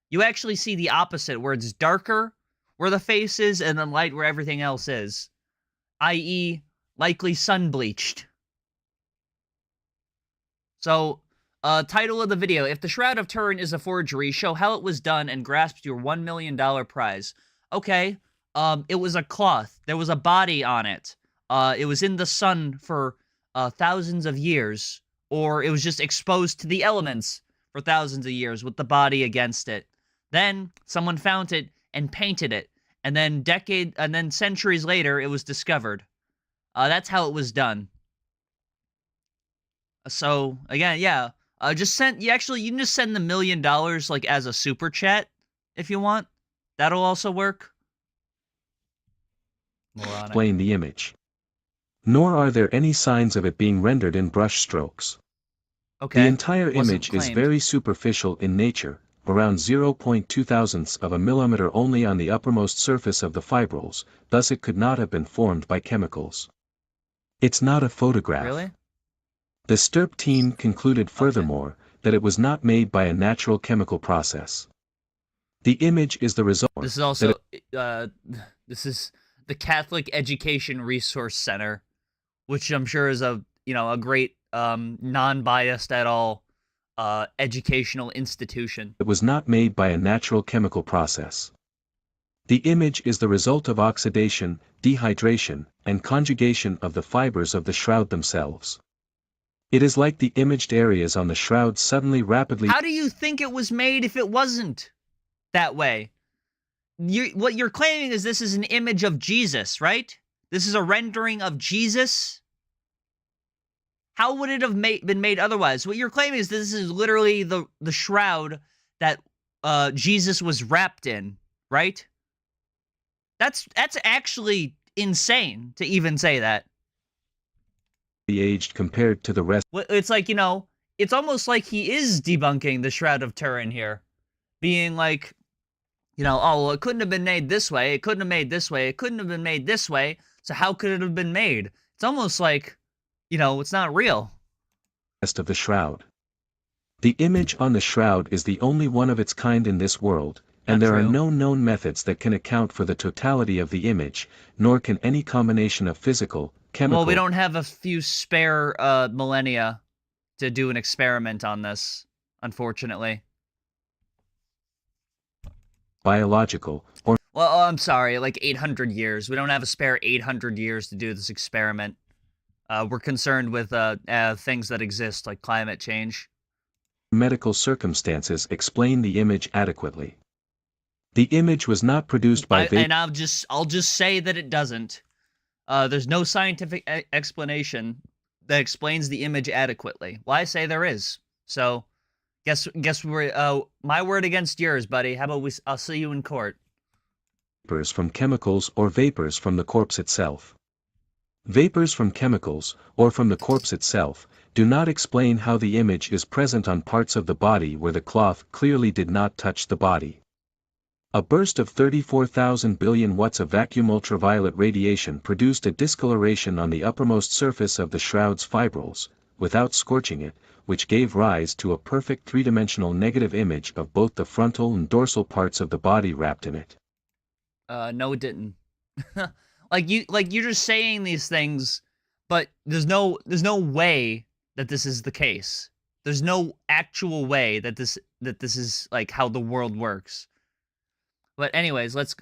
[SPEAKER 1] You actually see the opposite, where it's darker where the face is and then light where everything else is. I.e., likely sun-bleached. So, title of the video, if the Shroud of Turin is a forgery, show how it was done and grasp your $1 million prize. Okay, it was a cloth. There was a body on it. It was in the sun for thousands of years, or it was just exposed to the elements for thousands of years with the body against it. Then someone found it and painted it, and then centuries later it was discovered. That's how it was done. So again, yeah, you can just send the $1 million as a super chat if you want. That'll also work. Moronic.
[SPEAKER 5] Explain the image. Nor are there any signs of it being rendered in brush strokes.
[SPEAKER 1] Okay.
[SPEAKER 5] The entire image is very superficial in nature, around 0.2 thousandths of a millimeter only on the uppermost surface of the fibrils, thus it could not have been formed by chemicals. It's not a photograph.
[SPEAKER 1] Really?
[SPEAKER 5] The STURP team concluded furthermore that it was not made by a natural chemical process. The image is the result.
[SPEAKER 1] This is also this is the Catholic Education Resource Center, which I'm sure is a great non-biased at all educational institution.
[SPEAKER 5] It was not made by a natural chemical process. The image is the result of oxidation, dehydration, and conjugation of the fibers of the shroud themselves. It is like the imaged areas on the shroud suddenly rapidly...
[SPEAKER 1] How do you think it was made if it wasn't that way? What you're claiming is this is an image of Jesus, right? This is a rendering of Jesus? How would it have been made otherwise? What you're claiming is this is literally the shroud that Jesus was wrapped in, right? That's actually insane to even say that.
[SPEAKER 5] Aged compared to the rest.
[SPEAKER 1] It's like, it's almost like he is debunking the Shroud of Turin here. Being like, oh, well, it couldn't have been made this way. It couldn't have made this way. It couldn't have been made this way. So how could it have been made? It's almost like, it's not real.
[SPEAKER 5] Rest of the shroud. The image on the shroud is the only one of its kind in this world, and there are no known methods that can account for the totality of the image, nor can any combination of physical, chemical...
[SPEAKER 1] Well, we don't have a few spare millennia to do an experiment on this, unfortunately.
[SPEAKER 5] Biological, or...
[SPEAKER 1] Well, I'm sorry, like 800 years. We don't have a spare 800 years to do this experiment. We're concerned with things that exist, like climate change.
[SPEAKER 5] Medical circumstances explain the image adequately. The image was not produced by...
[SPEAKER 1] And I'll just say that it doesn't. There's no scientific explanation that explains the image adequately. Well, I say there is. So, guess we're my word against yours, buddy. How about I'll see you in court.
[SPEAKER 5] Vapors from chemicals or vapors from the corpse itself. Vapors from chemicals, or from the corpse itself, do not explain how the image is present on parts of the body where the cloth clearly did not touch the body. A burst of 34,000 billion watts of vacuum ultraviolet radiation produced a discoloration on the uppermost surface of the shroud's fibrils, without scorching it, which gave rise to a perfect three-dimensional negative image of both the frontal and dorsal parts of the body wrapped in it.
[SPEAKER 1] No, it didn't. You're just saying these things, but there's no way that this is the case. There's no actual way that this is like how the world works. But anyways, let's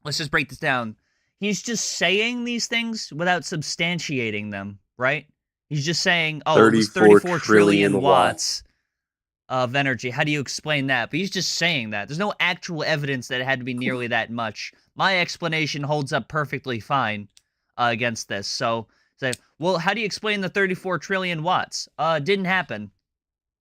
[SPEAKER 1] just break this down. He's just saying these things without substantiating them, right? He's just saying, oh, it was 34 trillion watts of energy. How do you explain that? But he's just saying that. There's no actual evidence that it had to be nearly that much. My explanation holds up perfectly fine against this. So, say, well, how do you explain the 34 trillion watts? Didn't happen.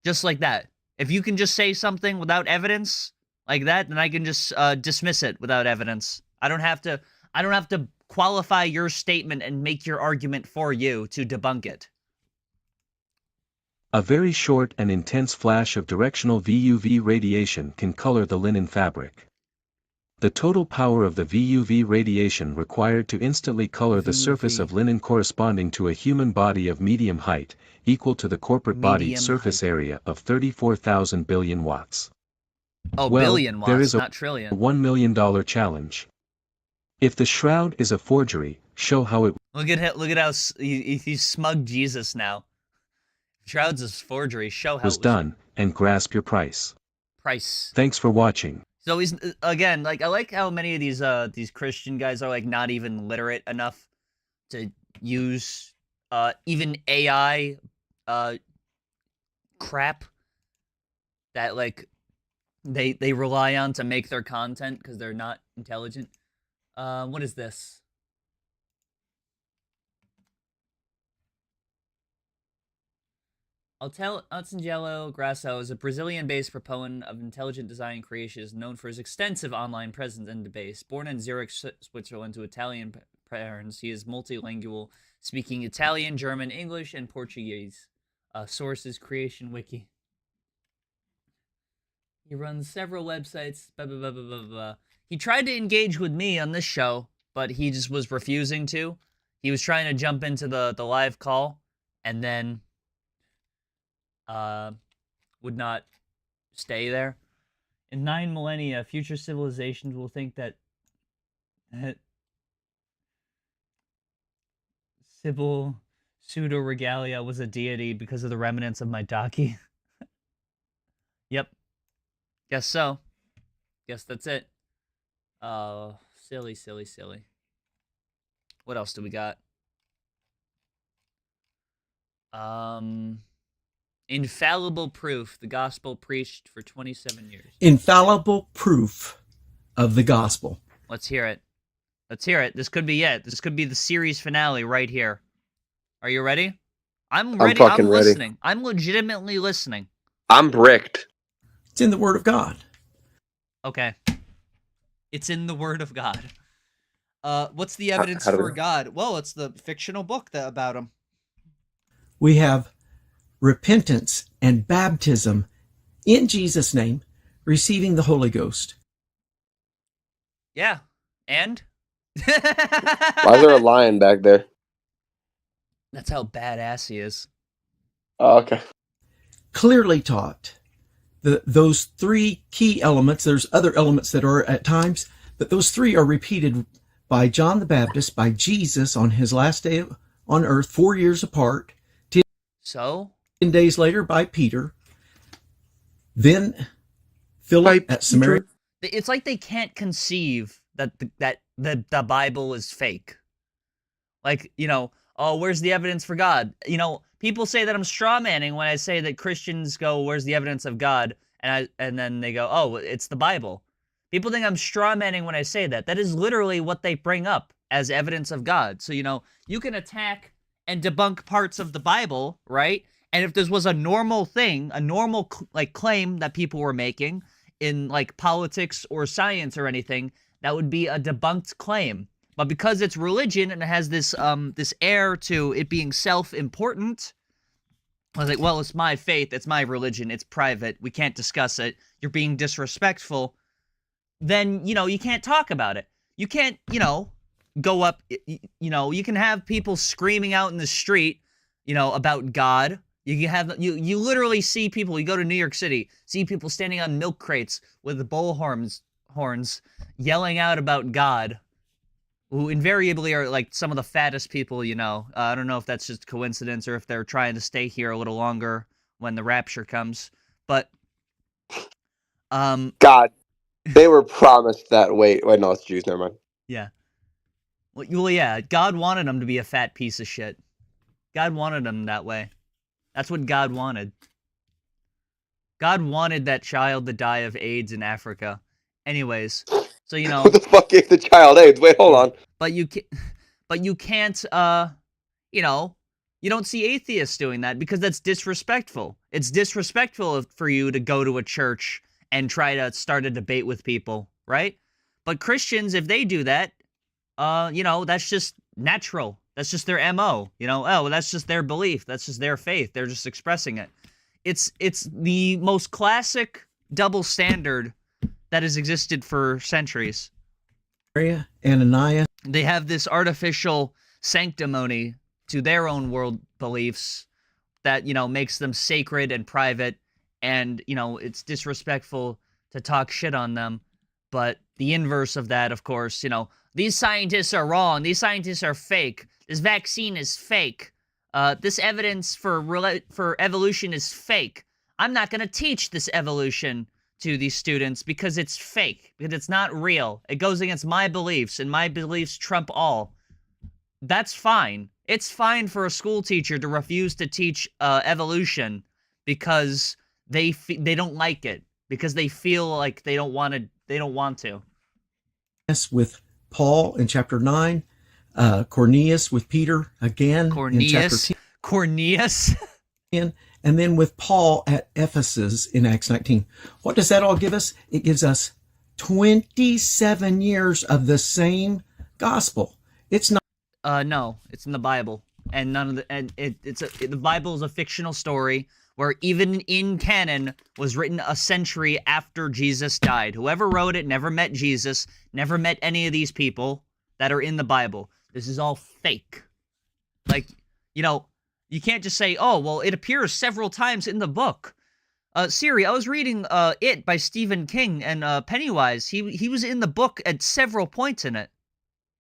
[SPEAKER 1] Just like that. If you can just say something without evidence like that, then I can just dismiss it without evidence. I don't have to qualify your statement and make your argument for you to debunk it.
[SPEAKER 5] A very short and intense flash of directional VUV radiation can color the linen fabric. The total power of the VUV radiation required to instantly color the surface of linen corresponding to a human body of medium height, equal to the corporate body surface area of 34,000 billion watts.
[SPEAKER 1] Oh,
[SPEAKER 5] well,
[SPEAKER 1] billion watts,
[SPEAKER 5] there is
[SPEAKER 1] not trillion.
[SPEAKER 5] $1 million challenge. If the shroud is a forgery, show how it...
[SPEAKER 1] Look at how he's smug Jesus now. Shroud's a forgery, show how
[SPEAKER 5] was done, and grasp your price.
[SPEAKER 1] Price.
[SPEAKER 5] Thanks for watching.
[SPEAKER 1] So he's, again, like, I like how many of these Christian guys are, like, not even literate enough to use, even AI, crap that, like, they rely on to make their content because they're not intelligent. What is this? Altangelo Grasso is a Brazilian-based proponent of intelligent design and creation, is known for his extensive online presence and debates. Born in Zurich, Switzerland to Italian parents, he is multilingual, speaking Italian, German, English, and Portuguese. Sources, Creation Wiki. He runs several websites, blah, blah, blah, blah, blah, blah. He tried to engage with me on this show, but he just was refusing to. He was trying to jump into the live call, and then... would not stay there. In 9 millennia, future civilizations will think that Sybil Pseudo-Regalia was a deity because of the remnants of my Daki. Yep. Guess so. Guess that's it. Silly, silly, silly. What else do we got? Infallible proof, the gospel preached for 27 years.
[SPEAKER 6] Infallible proof of the gospel.
[SPEAKER 1] Let's hear it. Let's hear it. This could be it. This could be the series finale right here. Are you ready? I'm ready.
[SPEAKER 2] fucking ready.
[SPEAKER 1] Listening. I'm legitimately listening.
[SPEAKER 2] I'm bricked.
[SPEAKER 6] It's in the Word of God.
[SPEAKER 1] Okay. It's in the Word of God. What's the evidence
[SPEAKER 2] how do
[SPEAKER 1] for
[SPEAKER 2] we-
[SPEAKER 1] God? Well, it's the fictional book about him.
[SPEAKER 6] We have repentance and baptism in Jesus' name, receiving the Holy Ghost.
[SPEAKER 1] Yeah. And?
[SPEAKER 2] Why is there a lion back there?
[SPEAKER 1] That's how badass he is.
[SPEAKER 2] Oh, okay.
[SPEAKER 6] Clearly taught. Those three key elements, there's other elements that are at times, but those three are repeated by John the Baptist, by Jesus on his last day on earth, 4 years apart.
[SPEAKER 1] So?
[SPEAKER 6] 10 days later by Peter. Then Philip at Samaria.
[SPEAKER 1] It's like they can't conceive that the Bible is fake. Like, oh, where's the evidence for God? People say that I'm strawmanning when I say that Christians go, where's the evidence of God? And then they go, oh, it's the Bible. People think I'm strawmanning when I say that. That is literally what they bring up as evidence of God. So, you can attack and debunk parts of the Bible, right? And if this was a normal thing, a normal claim that people were making in like politics or science or anything, that would be a debunked claim. But because it's religion and it has this this air to it being self-important, I was like, well, it's my faith, it's my religion, it's private, we can't discuss it, you're being disrespectful, then, you can't talk about it. You can't, go up, you can have people screaming out in the street, about God. You can have, you literally see people, you go to New York City, see people standing on milk crates with the bull horns, yelling out about God, who invariably are like some of the fattest people I don't know if that's just coincidence or if they're trying to stay here a little longer when the rapture comes. But
[SPEAKER 2] God, they were promised that. Wait, no, it's Jews. Never mind.
[SPEAKER 1] Yeah. Well, yeah. God wanted them to be a fat piece of shit. God wanted them that way. That's what God wanted. God wanted that child to die of AIDS in Africa. Anyways, so
[SPEAKER 2] Who the fuck gave the child AIDS? Wait, hold on.
[SPEAKER 1] But you can't, you don't see atheists doing that because that's disrespectful. It's disrespectful for you to go to a church and try to start a debate with people, right? But Christians, if they do that, that's just natural. That's just their MO. That's just their belief. That's just their faith. They're just expressing it. It's the most classic double standard that has existed for centuries.
[SPEAKER 6] Ananias.
[SPEAKER 1] They have this artificial sanctimony to their own world beliefs that, makes them sacred and private, and, it's disrespectful to talk shit on them. But the inverse of that, of course, these scientists are wrong. These scientists are fake. This vaccine is fake. This evidence for evolution is fake. I'm not going to teach this evolution to these students because it's fake, because it's not real. It goes against my beliefs, and my beliefs trump all. That's fine. It's fine for a school teacher to refuse to teach evolution because they don't like it, because they feel like they don't want to.
[SPEAKER 6] With Paul in chapter 9, Cornelius with Peter again in chapter 10.
[SPEAKER 1] Cornelius?
[SPEAKER 6] And then with Paul at Ephesus in Acts 19. What does that all give us? It gives us 27 years of the same gospel. It's not.
[SPEAKER 1] No, it's in the Bible, and the Bible is a fictional story where even in canon was written a century after Jesus died. Whoever wrote it never met Jesus, never met any of these people that are in the Bible. This is all fake. Like, you can't just say, oh, well, it appears several times in the book. Siri, I was reading It by Stephen King, and Pennywise, he was in the book at several points in it.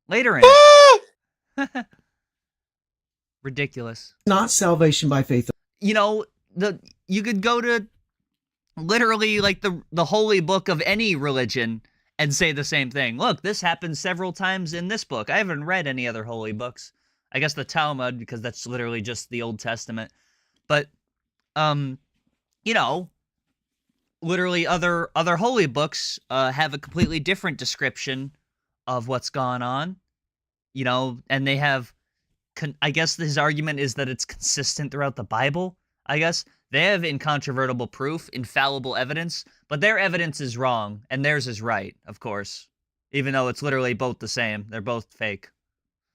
[SPEAKER 1] Later in it. Ridiculous.
[SPEAKER 6] Not salvation by faith.
[SPEAKER 1] You know, you could go to literally like the holy book of any religion and say the same thing. Look, this happens several times in this book. I haven't read any other holy books. I guess the Talmud, because that's literally just the Old Testament. But, you know, literally other holy books have a completely different description of what's gone on. You know, and they have, I guess his argument is that it's consistent throughout the Bible, I guess. They have incontrovertible proof, infallible evidence, but their evidence is wrong, and theirs is right, of course. Even though it's literally both the same. They're both fake.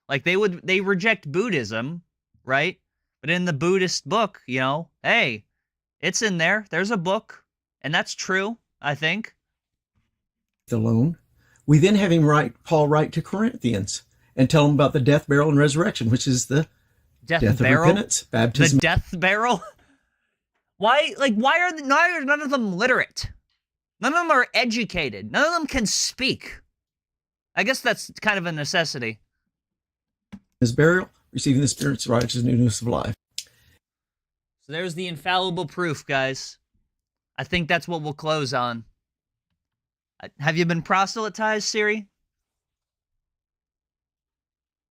[SPEAKER 1] Like, they reject Buddhism, right? But in the Buddhist book, you know, hey, it's in there. There's a book, and that's true, I think.
[SPEAKER 6] Alone. We then have Paul write to Corinthians and tell them about the death, burial, and resurrection, which is the death of repentance, baptism.
[SPEAKER 1] The death barrel? Why are none of them literate? None of them are educated. None of them can speak. I guess that's kind of a necessity.
[SPEAKER 6] His burial, receiving the Spirit's righteous newness of life.
[SPEAKER 1] So there's the infallible proof, guys. I think that's what we'll close on. Have you been proselytized, Siri?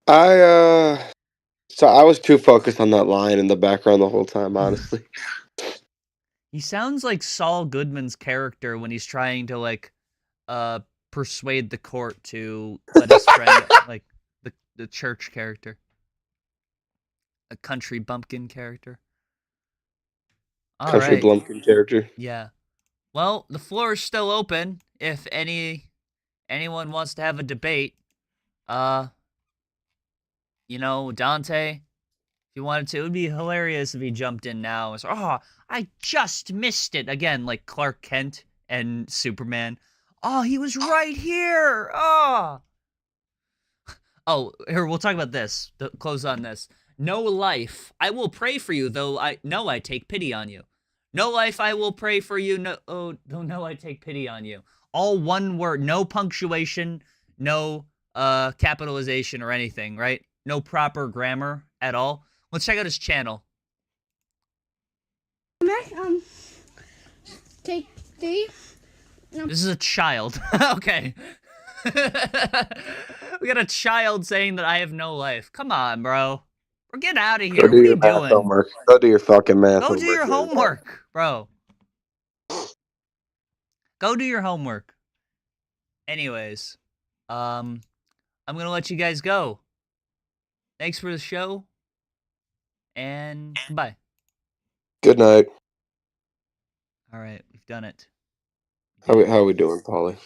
[SPEAKER 2] So I was too focused on that line in the background the whole time, honestly.
[SPEAKER 1] He sounds like Saul Goodman's character when he's trying to, like, persuade the court to let his friend, like, the church character. A country bumpkin character.
[SPEAKER 2] Country bumpkin character.
[SPEAKER 1] Yeah. Well, the floor is still open if anyone wants to have a debate. You know, Dante, if you wanted to, it would be hilarious if he jumped in now and said, "Oh, I just missed it." Again, like Clark Kent and Superman. "Oh, he was right here. Oh." Oh, here, we'll talk about this. Close on this. No life, I will pray for you, though I take pity on you. No life, I will pray for you. No, I take pity on you. All one word, no punctuation, no capitalization or anything, right? No proper grammar at all. Let's check out his channel.
[SPEAKER 3] Take three.
[SPEAKER 1] This is a child. Okay. We got a child saying that I have no life. Come on, bro. Get out of here. What are you doing?
[SPEAKER 2] Homework. Go do your fucking math
[SPEAKER 1] homework. Go do your homework, bro. Go do your homework. Anyways, I'm gonna let you guys go. Thanks for the show, and goodbye.
[SPEAKER 2] Good night.
[SPEAKER 1] All right, we've done it.
[SPEAKER 2] How are we doing, Polly?